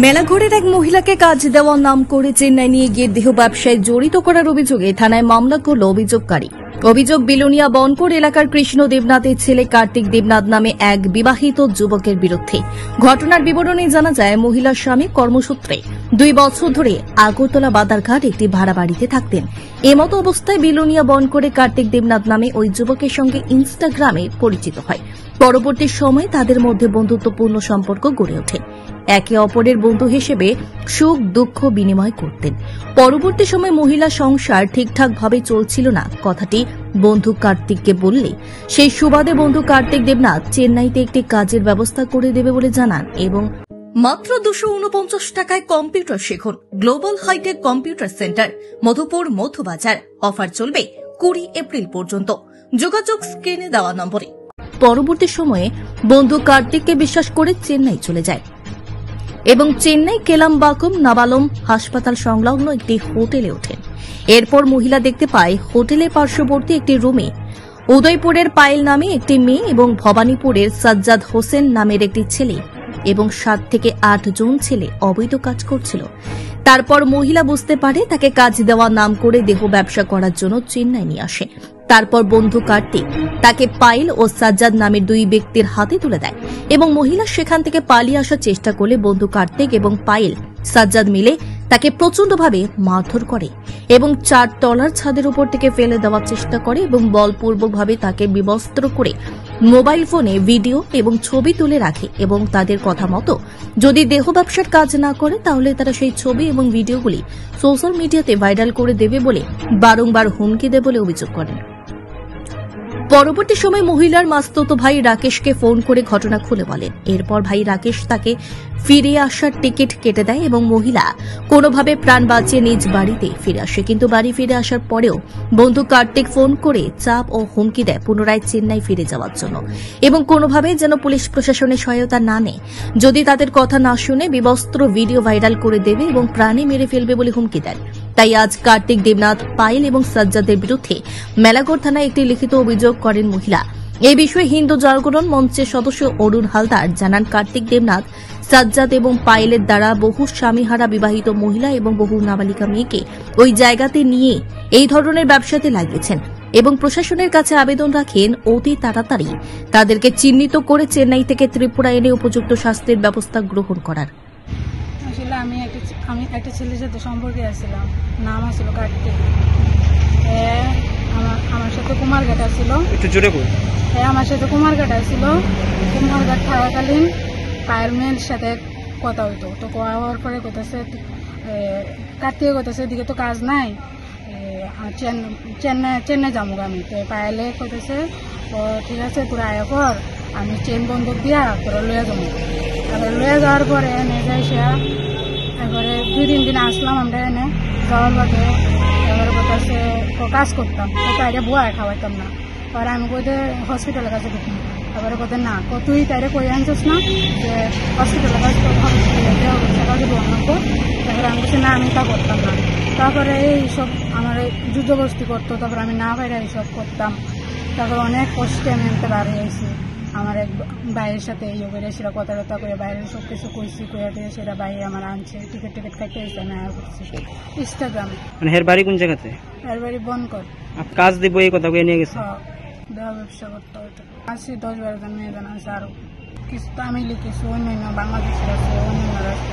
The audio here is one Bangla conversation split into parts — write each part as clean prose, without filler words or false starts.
মেলা ঘরের এক মহিলাকে কাজ দেওয়ার নাম করে চেন্নাই নিয়ে গিয়ে দেহ ব্যবসায় জড়িত করার অভিযোগে থানায় মামলা করল অভিযোগকারী। অভিযোগ বিলোনিয়া বনকর এলাকার কৃষ্ণ দেবনাথের ছেলে কার্তিক দেবনাথ নামে এক বিবাহিত যুবকের বিরুদ্ধে। ঘটনার বিবরণে জানা যায়, মহিলার স্বামী কর্মসূত্রে 2 বছর ধরে আগরতলা বাদারঘাট একটি ভাড়া বাড়িতে থাকতেন। এমতো অবস্থায় বিলোনিয়া বনকরে কার্তিক দেবনাথ নামে ওই যুবকের সঙ্গে ইনস্টাগ্রামে পরিচিত হয়। পরবর্তী সময়ে তাদের মধ্যে বন্ধুত্বপূর্ণ সম্পর্ক গড়ে ওঠে। একে অপরের বন্ধু হিসেবে সুখ দুঃখ বিনিময় করতেন। পরবর্তী সময়ে মহিলা সংসার ঠিকঠাকভাবে চলছিল না কথাটি বন্ধু কার্তিককে বললে সেই সুবাদে বন্ধু কার্তিক দেবনাথ চেন্নাইতে একটি কাজের ব্যবস্থা করে দেবে বলে জানান এবং মাত্র 249 টাকায় কম্পিউটার শিখুন। Global hitech computer centre, Madhupur Madhubazar. Offer চলবে 20 এপ্রিল পর্যন্ত। যোগাযোগ স্ক্রিনে দেওয়া নম্বরে। পরবর্তী সময়ে বন্ধু কার্তিককে বিশ্বাস করে চেন্নাই চলে যায় এবং চেন্নাই কেলামবাকম নাবালম হাসপাতাল সংলগ্ন একটি হোটেলে ওঠেন। এরপর মহিলা দেখতে পায় হোটেলের পার্শ্ববর্তী একটি রুমে উদয়পুরের পায়েল নামে একটি মেয়ে এবং ভবানীপুরের সাজ্জাদ হোসেন নামের একটি ছেলে এবং 7 থেকে 8 জন ছেলে অবৈধ কাজ করছিল। তারপর মহিলা বুঝতে পারে তাকে কাজ দেওয়ার নাম করে দেহ ব্যবসা করার জন্য চেন্নাই নিয়ে আসে। তারপর বন্ধু কার্তিক তাকে পায়েল ও সাজ্জাদ নামের 2 ব্যক্তির হাতে তুলে দেয় এবং মহিলা সেখান থেকে পালিয়ে আসার চেষ্টা করলে বন্ধু কার্তিক এবং পায়েল সাজ্জাদ মিলে তাকে প্রচন্ডভাবে মারধর করে এবং 4 তলার ছাদের উপর থেকে ফেলে দেওয়ার চেষ্টা করে এবং বলপূর্বকভাবে তাকে বিবস্ত্র করে মোবাইল ফোনে ভিডিও এবং ছবি তুলে রাখে এবং তাদের কথা মতো যদি দেহ ব্যবসার কাজ না করে তাহলে তারা সেই ছবি এবং ভিডিওগুলি সোশ্যাল মিডিয়াতে ভাইরাল করে দেবে বলে বারংবার হুমকি দেয় বলে অভিযোগ করেন। পরবর্তী সময় মহিলার মাস্তুতো ভাই রাকেশকে ফোন করে ঘটনা খুলে বলেন। এরপর ভাই রাকেশ তাকে ফিরে আসার টিকিট কেটে দেয় এবং মহিলা কোনোভাবে প্রাণ বাঁচিয়ে নিজ বাড়িতে ফিরে আসে। কিন্তু বাড়ি ফিরে আসার পরেও বন্ধু কার্তিক ফোন করে চাপ ও হুমকি দেয় পুনরায় চেন্নাই ফিরে যাওয়ার জন্য এবং কোনোভাবে যেন পুলিশ প্রশাসনের সহায়তা না নেয়। যদি তাদের কথা না শুনে বিবস্ত্র ভিডিও ভাইরাল করে দেবে এবং প্রাণে মেরে ফেলবে বলে হুমকি দেন। তাই আজ কার্তিক দেবনাথ, পায়েল এবং সাজ্জাদের বিরুদ্ধে মেলাঘর থানায় একটি লিখিত অভিযোগ করেন মহিলা। এই বিষয়ে হিন্দু জাগরণ মঞ্চের সদস্য অরুণ হালদার জানান, কার্তিক দেবনাথ, সাজ্জাদ এবং পায়েলের দ্বারা বহু স্বামীহারা বিবাহিত মহিলা এবং বহু নাবালিকা মেয়েকে ওই জায়গাতে নিয়ে এই ধরনের ব্যবসাতে লাগিয়েছেন এবং প্রশাসনের কাছে আবেদন রাখেন অতি তাড়াতাড়ি তাদেরকে চিহ্নিত করে চেন্নাই থেকে ত্রিপুরা এনে উপযুক্ত শাস্তির ব্যবস্থা গ্রহণ করার। আমি একটা ছেলের সাথে সম্পর্কে আসছিলাম, নাম আসছিল কার্তিক। আমার সাথে কুমারঘাট আসছিল, একটু জোরে বল। আমার সাথে কুমারঘাট আসছিল। কুমারঘাট থাকাকালীন পায়ের মেয়ের সাথে কথা হইতো। তো হওয়ার পরে কোথাছে কার্তিকে কোথাছে এদিকে তো কাজ নাই, চেন্নাই যাবো আমি। তো পায়েলে কোথাছে ও ঠিক আছে তোরা আয়া পর, আমি চেন বন্ধক দিয়া তোরা লইয়া যাবো। তারপরে লইয়া যাওয়ার পরে এনে যাই সে এবারে 2-3 দিন আসলাম আমরা এনে যাওয়ার বাদে। এবারে কোথাছে কাজ করতাম, তো তাইরে বুয়া খাওয়াইতাম না। পরে আমি কোথায় হসপিটালের কাছে ঢুকতাম। তারপরে কোথায় না তুই তাইরে কই আনছিস না যে হসপিটালের কাছে কাজে বন্ধ। তারপরে আমি বলছি না, আমি তা করতাম না। তারপরে এইসব আমার যুদ্ধবস্তি করতো, তারপরে আমি না বাইরে এইসব করতাম। তারপরে অনেক কষ্টে আমি আনতে বার হয়েছি। আমার এক ভাইয়ের সাথে ইয়ে করে সেটা কথা করে বাইরের সব কিছু কইছি, কইয়া দিয়ে সেটা বাইরে আমার আনছে, টিকিট কাটতে এসে না করছি ইনস্টাগ্রামে। মানে হের বাড়ি কোন জায়গাতে? হের বাড়ি বনকর। কাজ দিব এই কথা কয়ে নিয়ে গেছে? দেওয়া ব্যবসা করতে হতো। আসি 10-12 জন মেয়ে জানা আছে, আরো কিছু তামিলি, কিছু অন্যান্য বাংলাদেশের আছে, অন্যান্য রাষ্ট্র।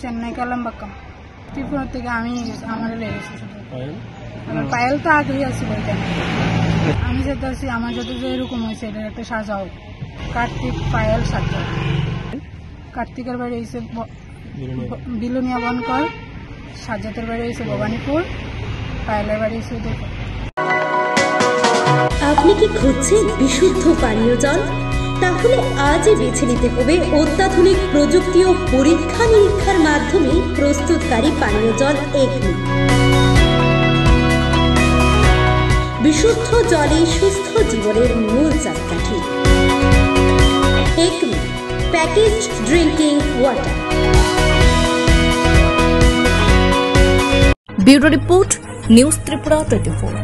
চেন্নাই কেলামবাকম ত্রিপুরা থেকে আমি আমার লেগেছি শুধু। আমার পায়েল তো আগেই আসি বলতেন। আমি যেতে আসি আমার যত যে এরকম হয়েছে এটার একটা সাজা হোক। কার্তিক, পায়েল, সাজ্জাদ। কার্তিকের বাড়ি হয়েছে বিলোনিয়া বনকর, সাজ্জাদের বাড়ি হয়েছে ভবানীপুর, পায়েলের বাড়ি হয়েছে উদয়পুর। আপনি কি খুঁজছেন বিশুদ্ধ পানীয় জল? তাহলে আজই বেছে নিতে হবে অত্যাধুনিক প্রযুক্তি ও পরীক্ষা নিরীক্ষার মাধ্যমে প্রস্তুতকারী পানীয় জল একমি। বিশুদ্ধ জলে সুস্থ জীবনের মূল চাকাঠি। Acme packaged drinking water. Bureau report, news Tripura 24।